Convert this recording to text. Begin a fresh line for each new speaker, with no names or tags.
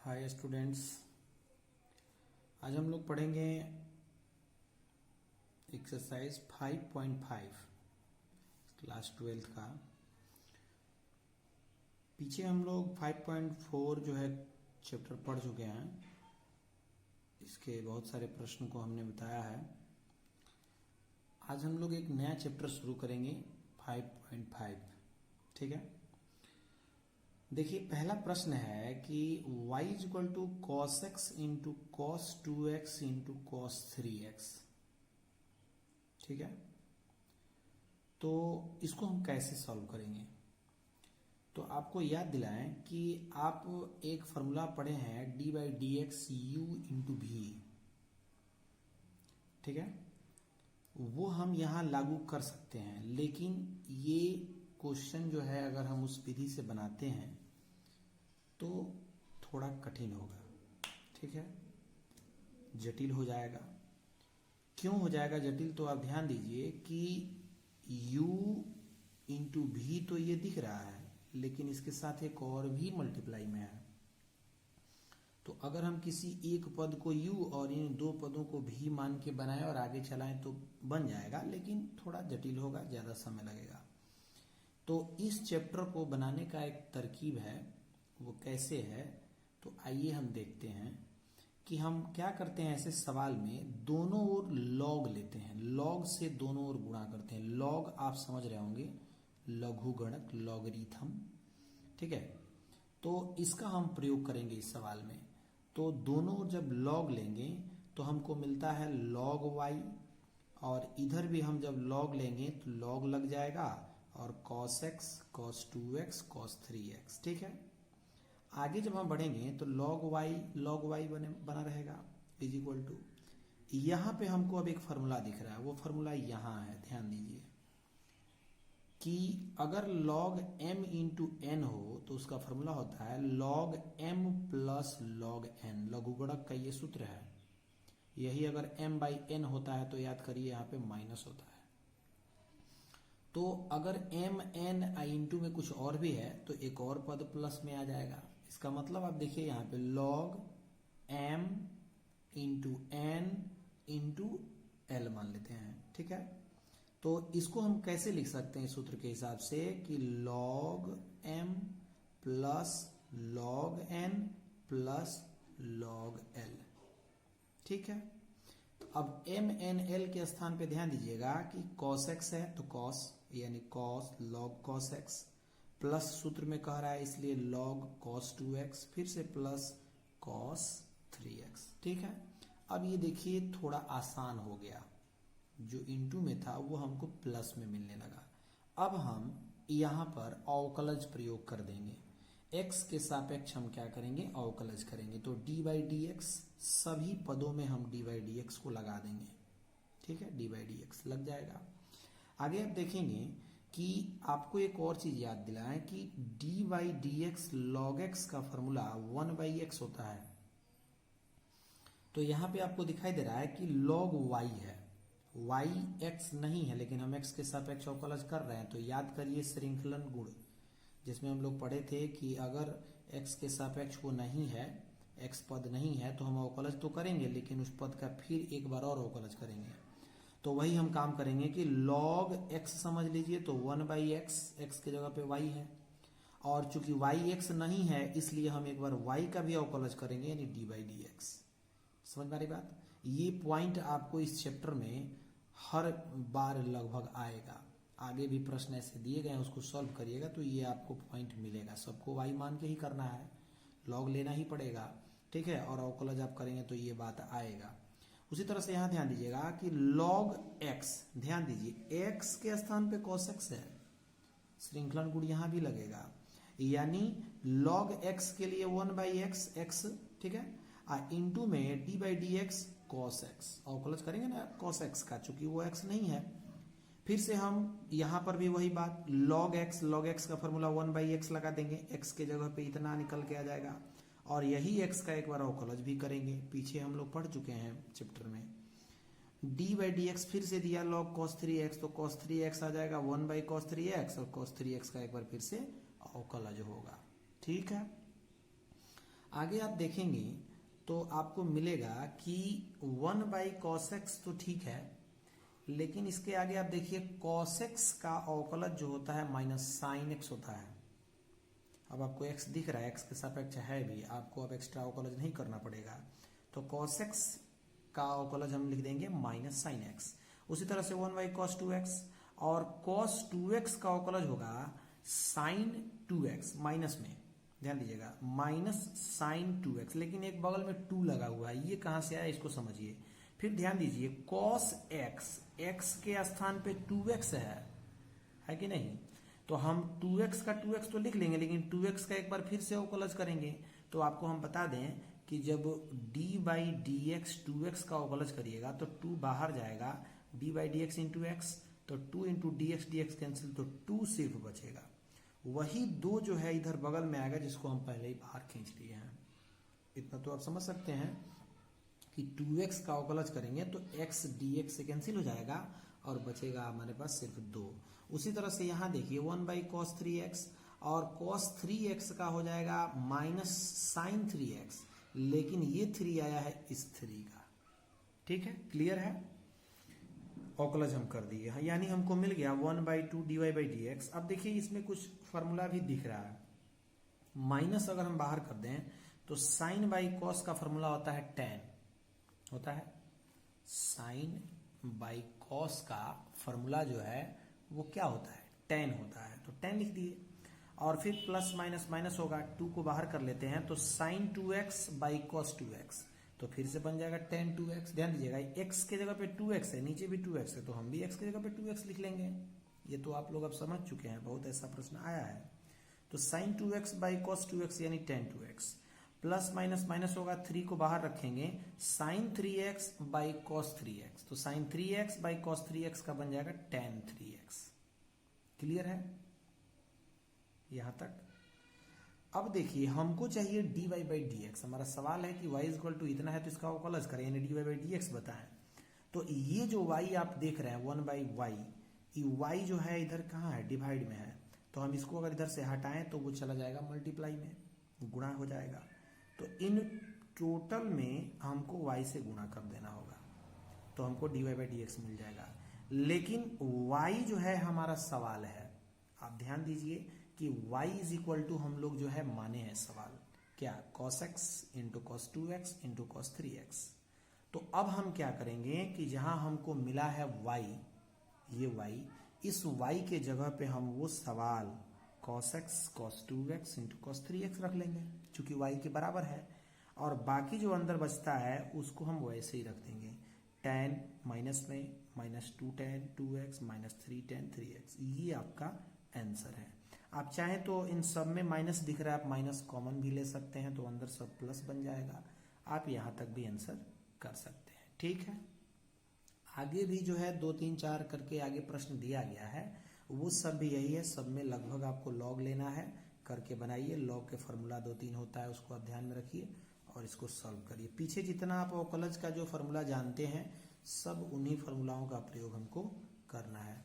Hi students, आज हम लोग पढ़ेंगे एक्सरसाइज 5.5 क्लास 12th का। पीछे हम लोग 5.4 जो है चैप्टर पढ़ चुके हैं। इसके बहुत सारे प्रश्न को हमने बताया है। आज हम लोग एक नया चैप्टर शुरू करेंगे 5.5। ठीक है, देखिए पहला प्रश्न है कि y is equal to cos x into cos 2x into cos 3x। ठीक है, तो इसको हम कैसे सॉल्व करेंगे? तो आपको याद दिलाएं कि आप एक फॉर्मूला पढ़े हैं d by D x you into भी। ठीक है, वो हम यहां लागू कर सकते हैं, लेकिन ये क्वेश्चन जो है अगर हम उस विधि से बनाते हैं तो थोड़ा कठिन होगा। ठीक है, जटिल हो जाएगा। क्यों हो जाएगा जटिल? तो आप ध्यान दीजिए कि u इंटू भी तो ये दिख रहा है, लेकिन इसके साथ एक और भी मल्टीप्लाई में है। तो अगर हम किसी एक पद को u और इन दो पदों को भी मान के बनाएं और आगे चलाएं तो बन जाएगा, लेकिन थोड़ा जटिल होगा, ज्यादा समय लगेगा। तो इस चैप्टर को बनाने का एक तरकीब है, वो कैसे है? तो आइए हम देखते हैं कि हम क्या करते हैं। ऐसे सवाल में दोनों ओर लॉग लेते हैं, लॉग से दोनों ओर गुणा करते हैं। लॉग आप समझ रहे होंगे, लघुगणक, लॉगरिथम। ठीक है, तो इसका हम प्रयोग करेंगे इस सवाल में। तो दोनों ओर जब लॉग लेंगे तो हमको मिलता है लॉग y, और इधर भी हम जब लॉग लेंगे तो लॉग लग जाएगा, और cos x, cos 2x, cos 3x। ठीक है, आगे जब हम बढ़ेंगे तो log y बना रहेगा इज इक्वल टू, यहां पे हमको अब एक फॉर्मूला दिख रहा है, वो फॉर्मूला यहां है। ध्यान दीजिए कि अगर log m इंटू एन हो तो उसका फॉर्मूला होता है log m plus log n। लघुगणक का ये सूत्र है। यही अगर m बाई n होता है तो याद करिए यहाँ पे माइनस होता है। तो अगर m n इंटू में कुछ और भी है तो एक और पद प्लस में आ जाएगा। इसका मतलब आप देखिए यहाँ पे log m into n into l मान लेते हैं। ठीक है, तो इसको हम कैसे लिख सकते हैं सूत्र के हिसाब से कि log m plus log n plus log l। ठीक है, तो अब m n l के स्थान पे ध्यान दीजिएगा कि cos x है तो cos यानी cos log cos x, plus सूत्र में कह रहा है इसलिए log cos 2x, फिर से प्लस cos 3x। ठीक है, अब ये देखिए थोड़ा आसान हो गया, जो इंटू में था वो हमको प्लस में मिलने लगा। अब हम यहां पर अवकलज प्रयोग कर देंगे। x के सापेक्ष हम क्या करेंगे? अवकलज करेंगे। तो d बाई डी एक्स, सभी पदों में हम d बाई डी एक्स को लगा देंगे। ठीक है, d बाई डी एक्स लग जाएगा। आगे आप देखेंगे कि आपको एक और चीज याद दिलाएं कि d by D x log x का फॉर्मूला 1 बाई एक्स होता है। तो यहां पे आपको दिखाई दे रहा है कि log y है, y x नहीं है, लेकिन हम x के सापेक्ष अवकलज कर रहे हैं। तो याद करिए श्रृंखलन गुण, जिसमें हम लोग पढ़े थे कि अगर x के सापेक्ष वो नहीं है, x पद नहीं है, तो हम अवकलज तो करेंगे लेकिन उस पद का फिर एक बार और अवकलज करेंगे। तो वही हम काम करेंगे कि log x समझ लीजिए, तो 1 बाई एक्स, x के जगह पे y है, और चूंकि y x नहीं है इसलिए हम एक बार y का भी अवकलज करेंगे, यानी d बाई डी एक्स। समझ में आ रही बात? ये पॉइंट आपको इस चैप्टर में हर बार लगभग आएगा। आगे भी प्रश्न ऐसे दिए गए हैं, उसको सॉल्व करिएगा तो ये आपको पॉइंट मिलेगा। सबको y मान के ही करना है, log लेना ही पड़ेगा। ठीक है, और अवकलज आप करेंगे तो ये बात आएगा। उसी तरह से यहां ध्यान दीजिएगा कि log x, ध्यान दीजिए x के स्थान पे cos x है, श्रृंखलन गुण यहां भी लगेगा, यानी log x के लिए 1 बाई एक्स x। ठीक है, इंटू में d by D x cos x, अवकलज करेंगे ना cos x का, चूंकि वो x नहीं है। फिर से हम यहां पर भी वही बात, log x का फॉर्मूला 1 बाई एक्स लगा देंगे, x के जगह पे इतना निकल के आ जाएगा, और यही x का एक बार अवकलज भी करेंगे। पीछे हम लोग पढ़ चुके हैं चैप्टर में। d बाई डी एक्स फिर से दिया log cos 3x, तो cos 3x आ जाएगा 1 बाई cos 3x, और cos 3x का एक बार फिर से अवकलज होगा। ठीक है, आगे आप देखेंगे तो आपको मिलेगा कि 1/cos x तो ठीक है, लेकिन इसके आगे आप देखिए cos x का अवकलज जो होता है माइनस साइन x होता है। अब आपको x दिख रहा है, x के सापेक्ष है भी, आपको अब एक्स्ट्रा अवकलज नहीं करना पड़ेगा। तो cos x का अवकलज हम लिख देंगे माइनस साइन x। उसी तरह से 1/cos 2x और cos 2x का अवकलज होगा साइन 2x माइनस में, ध्यान दीजिएगा माइनस साइन 2x, लेकिन एक बगल में 2 लगा हुआ है, ये कहां से आया इसको समझिए। फिर ध्यान दीजिए cos x, x के स्थान पे 2x है कि नहीं, तो हम 2x का 2x तो लिख लेंगे, लेकिन 2x का एक बार फिर से अवकलज करेंगे। तो आपको हम बता दें कि जब d/dx 2x का अवकलज करिएगा तो 2 बाहर जाएगा, d/dx इंटू एक्स, तो 2 इंटू dx कैंसिल, तो 2 सिर्फ बचेगा। वही 2 जो है इधर बगल में आएगा, जिसको हम पहले ही बाहर खींच लिए हैं। इतना तो आप समझ सकते हैं कि 2x का अवकलज करेंगे तो x dx से कैंसिल हो जाएगा और बचेगा हमारे पास सिर्फ 2। उसी तरह से यहाँ देखिए 1/cos 3x और cos 3x का हो जाएगा माइनस साइन 3x, लेकिन ये 3 आया है इस 3 का। ठीक है, क्लियर है। अवकलज हम कर दिए, यानी हमको मिल गया 1/2 dy/dx। अब देखिए इसमें कुछ फॉर्मूला भी दिख रहा है, माइनस अगर हम बाहर कर दें तो साइन बाई कॉस का फॉर्मूला होता है tan, होता है साइन बाई कॉस का फॉर्मूला जो है वो क्या होता है, tan होता है, तो tan लिख दिए। और फिर प्लस माइनस माइनस होगा, 2 को बाहर कर लेते हैं तो sign 2x by cos 2x, तो फिर से बन जाएगा tan 2x। ध्यान दीजिएगा x के जगह पे 2x है, नीचे भी 2x है, तो हम भी x के जगह पे 2x लिख लेंगे। ये तो आप लोग अब समझ चुके हैं, बहुत ऐसा प्रश्न आया है। तो sign 2x by cos 2x यानी tan 2x, plus minus minus होगा, 3 को बाहर रखेंगे, sign 3x by cos 3x, तो sign 3x by cos 3x का बन जाएगा tan 3x। क्लियर है यहां तक। अब देखिए हमको चाहिए dy/dx, हमारा सवाल है कि y इक्वल टू इतना है तो इसका अवकलज करें, यानी dy/dx बताएं। तो ये जो y आप देख रहे हैं 1/y, ये y जो है इधर कहाँ है, डिवाइड में है, तो हम इसको अगर इधर से हटाएं तो वो चला जाएगा मल्टीप्लाई में, गुणा हो जाएगा। तो इन टोटल में हमको y से गुणा कर देना होगा, तो हमको dy/dx मिल जाएगा। लेकिन y जो है हमारा सवाल है, आप ध्यान दीजिए कि y इज इक्वल टू हम लोग जो है माने हैं सवाल क्या, cos x into cos 2x into cos 3x। तो अब हम क्या करेंगे कि जहां हमको मिला है y, ये y, इस y के जगह पे हम वो सवाल cos x cos 2x into cos 3x रख लेंगे, चूंकि y के बराबर है, और बाकी जो अंदर बचता है उसको हम वैसे ही रख देंगे, tan माइनस में minus 2 tan 2x minus 3 tan 3x। ये आपका आंसर है। आप चाहें तो इन सब में माइनस दिख रहा है, आप माइनस कॉमन भी ले सकते हैं, तो अंदर सब प्लस बन जाएगा। आप यहाँ तक भी आंसर कर सकते हैं। ठीक है, आगे भी जो है 2 3 4 करके आगे प्रश्न दिया गया है, वो सब भी यही है। सब में लगभग आपको लॉग लेना है, करके बनाइए। लॉग के फॉर्मूला 2 3 होता है, उसको आप ध्यान में रखिए और इसको सॉल्व करिए। पीछे जितना आप अवकलज का जो फॉर्मूला जानते हैं, सब उन्हीं फॉर्मूलाओं का प्रयोग हमको करना है।